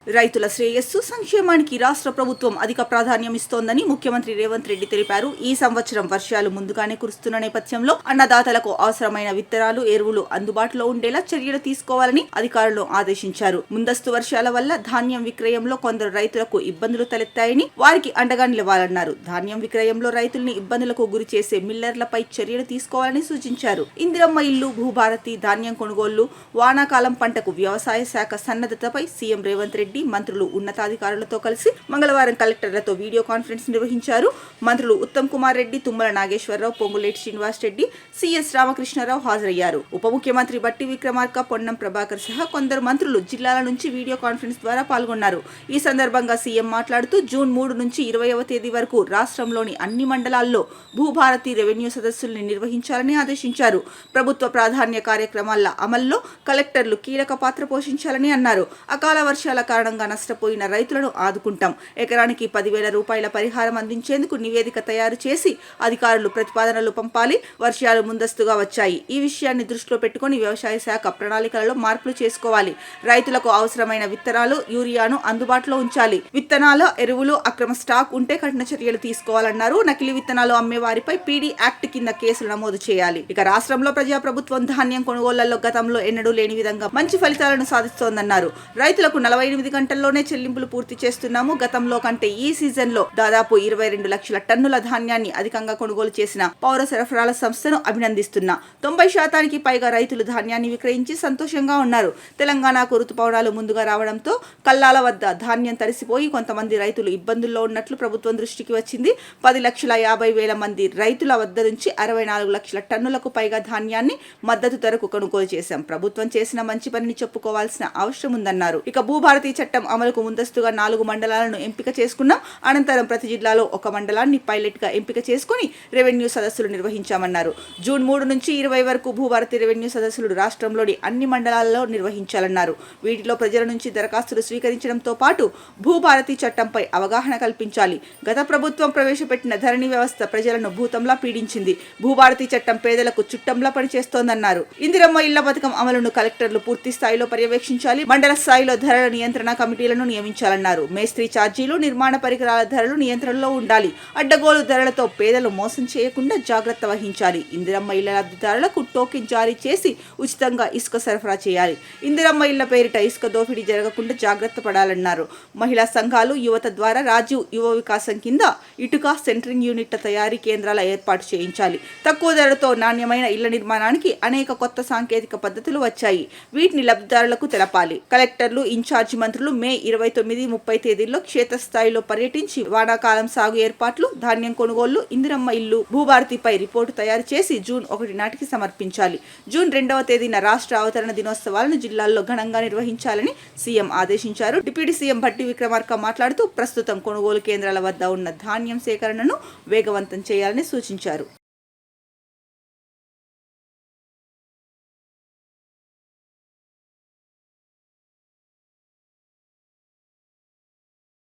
రైతుల శ్రేయస్సు సంక్షేమానికి రాష్ట్ర ప్రభుత్వం అధిక ప్రాధాన్యం ఇస్తోందని ముఖ్యమంత్రి రేవంత్ రెడ్డి తెలిపారు. ఈ సంవత్సరం వర్షాలు ముందుగానే కురుస్తున్న నేపథ్యంలో అన్నదాతలకు అవసరమైన విత్తనాలు, ఎరువులు అందుబాటులో ఉండేలా చర్యలు తీసుకోవాలని అధికారులను ఆదేశించారు. ముందస్తు వర్షాల వల్ల ధాన్యం విక్రయంలో కొందరు రైతులకు ఇబ్బందులు తలెత్తాయని వారికి అండగా నిలవాలన్నారు. ధాన్యం విక్రయంలో రైతుల్ని ఇబ్బందులకు గురి చేసే మిల్లర్లపై చర్యలు తీసుకోవాలని సూచించారు. ఇందిరమ్మ ఇల్లు, భూభారతి, ధాన్యం కొనుగోళ్లు, వానాకాలం పంటకు వ్యవసాయ శాఖ సన్నద్ధతపై సీఎం రేవంత్ రెడ్డి మంత్రులు ఉన్నతాధికారులతో కలిసి మంగళవారం కలెక్టర్లతో వీడియో కాన్ఫరెన్స్ నిర్వహించారు. మంత్రులు ఉత్తమ్ కుమార్ రెడ్డి, తుమ్మల నాగేశ్వరరావు, పొంగులేటి శ్రీనివాస్ రెడ్డి, సిఎస్ రామకృష్ణారావు హాజరయ్యారు. ఉప ముఖ్యమంత్రి బట్టి విక్రమార్క, పొన్నం ప్రభాకర్ సహా కొందరు మంత్రులు జిల్లాల నుంచి వీడియో కాన్ఫరెన్స్ ద్వారా పాల్గొన్నారు. ఈ సందర్భంగా సీఎం మాట్లాడుతూ జూన్ 3 నుంచి 20వ తేదీ వరకు రాష్ట్రంలోని అన్ని మండలాల్లో భూభారతి రెవెన్యూ సదస్సుల్ని నిర్వహించాలని ఆదేశించారు. ప్రభుత్వ ప్రాధాన్య కార్యక్రమాల అమల్లో కలెక్టర్లు కీలక పాత్ర పోషించాలని అన్నారు. అకాల వర్షాల కారణంగా నష్టపోయిన రైతులను ఆదుకుంటాం. ఎకరానికి 10,000 రూపాయల పరిహారం అందించేందుకు నివేదిక తయారు చేసి అధికారులు ప్రతిపాదనలు పంపాలి. వర్షాలు ముందస్తుగా వచ్చాయి. ఈ విషయాన్ని దృష్టిలో పెట్టుకుని వ్యవసాయ శాఖ ప్రణాళికలలో మార్పులు చేసుకోవాలి. రైతులకు అవసరమైన విత్తనాలు, యూరియాను అందుబాటులో ఉంచాలి. విత్తనాల, ఎరువులు అక్రమ స్టాక్ ఉంటే కఠిన చర్యలు తీసుకోవాలన్నారు. నకిలీ విత్తనాలు అమ్మే వారిపై పీడీ యాక్ట్ కింద కేసులు నమోదు చేయాలి. ఇక రాష్ట్రంలో ప్రజాప్రభుత్వం ధాన్యం కొనుగోళ్లలో గతంలో ఎన్నడూ లేని విధంగా మంచి ఫలితాలను సాధిస్తోందన్నారు. రైతులకు 48 గంటల్లోనే చెల్లింపులు పూర్తి చేస్తున్నాము. గతంలో కంటే ఈ సీజన్లో దాదాపు 22 లక్షల టన్నుల ధాన్యాన్ని అధికంగా కొనుగోలు చేసిన పౌర సరఫరాల సంస్థను అభినందిస్తున్నా. 90% పైగా రైతులు ధాన్యాన్ని విక్రయించి సంతోషంగా ఉన్నారు. తెలంగాణకు ఋతుపవనాలు ముందుగా రావడంతో కల్లాల వద్ద ధాన్యం తడిసిపోయి కొంతమంది రైతులు ఇబ్బందుల్లో ఉన్నట్లు ప్రభుత్వం దృష్టికి వచ్చింది. 10,50,000 మంది రైతుల వద్ద నుంచి 64 లక్షల టన్నులకు పైగా ధాన్యాన్ని మద్దతు ధరకు కొనుగోలు చేశాం. ప్రభుత్వం చేసిన మంచి పనిని చెప్పుకోవాల్సిన అవసరం ఉందన్నారు. ఇక భూభారతి చట్టం అమలుకు ముందస్తుగా 4 మండలాలను ఎంపిక చేసుకున్నాం. అనంతరం ప్రతి జిల్లాలో ఒక మండలాన్ని పైలట్ గా ఎంపిక చేసుకుని రెవెన్యూ సదస్సులు నిర్వహించామన్నారు. జూన్ 3 నుంచి 20 వరకు భూభారతి రెవెన్యూ సదస్సులు రాష్ట్రంలోని అన్ని మండలాల్లో నిర్వహించాలన్నారు. వీటిలో ప్రజల నుంచి దరఖాస్తులు స్వీకరించడంతో పాటు భూభారతి చట్టంపై అవగాహన కల్పించాలి. గత ప్రభుత్వం ప్రవేశపెట్టిన ధరణి వ్యవస్థ ప్రజలను భూతంలా పీడించింది. భూభారతి చట్టం పేదలకు చుట్టంలా పనిచేస్తోందన్నారు. ఇందిరమ్మ ఇళ్ల పథకం అమలును కలెక్టర్లు పూర్తి స్థాయిలో పర్యవేక్షించాలి. మండల స్థాయిలో ధరల నియంత్రణ కమిటీలను నియమించాలన్నారు. మేస్త్రీ ఛార్జీలు, నిర్మాణ పరికరాల ధరలు నియంత్రణలో ఉండాలి. అడ్డగోలు ధరలతో పేదలు మోసం చేయకుండా జాగ్రత్త వహించాలి. ఇందిరమ్మ ఇళ్ల లబ్ధిదారులకు టోకెన్ జారీ చేసి ఉచితంగా ఇసుక సరఫరా చేయాలి. ఇందిరమ్మ ఇళ్ల పేరిట ఇసుక దోపిడీ జరగకుండా జాగ్రత్త పడాలన్నారు. మహిళా సంఘాలు, యువత ద్వారా రాజీవ్ యువ వికాసం కింద ఇటుక సెంటరింగ్ యూనిట్ల తయారీ కేంద్రాల ఏర్పాటు చేయించాలి. తక్కువ ధరతో నాణ్యమైన ఇళ్ల నిర్మాణానికి అనేక కొత్త సాంకేతిక పద్ధతులు వచ్చాయి. వీటిని లబ్ధిదారులకు తెలపాలి. కలెక్టర్లు, ఇన్ఛార్జి మంత్రులు మే 29, 30 తేదీల్లో క్షేత్రస్థాయిలో పర్యటించి వానాకాలం సాగు ఏర్పాట్లు, ధాన్యం కొనుగోళ్లు, ఇందిరమ్మ ఇల్లు, భూభారతిపై రిపోర్టు తయారు చేసి జూన్ 1 నాటికి సమర్పించాలి. జూన్ 2వ తేదీన రాష్ట్ర అవతరణ దినోత్సవాలను జిల్లాల్లో ఘనంగా నిర్వహించాలని సీఎం ఆదేశించారు. డిప్యూటీ సీఎం బట్టి విక్రమార్క మాట్లాడుతూ ప్రస్తుతం కొనుగోలు కేంద్రాల వద్ద ఉన్న ధాన్యం సేకరణను వేగవంతం చేయాలని సూచించారు.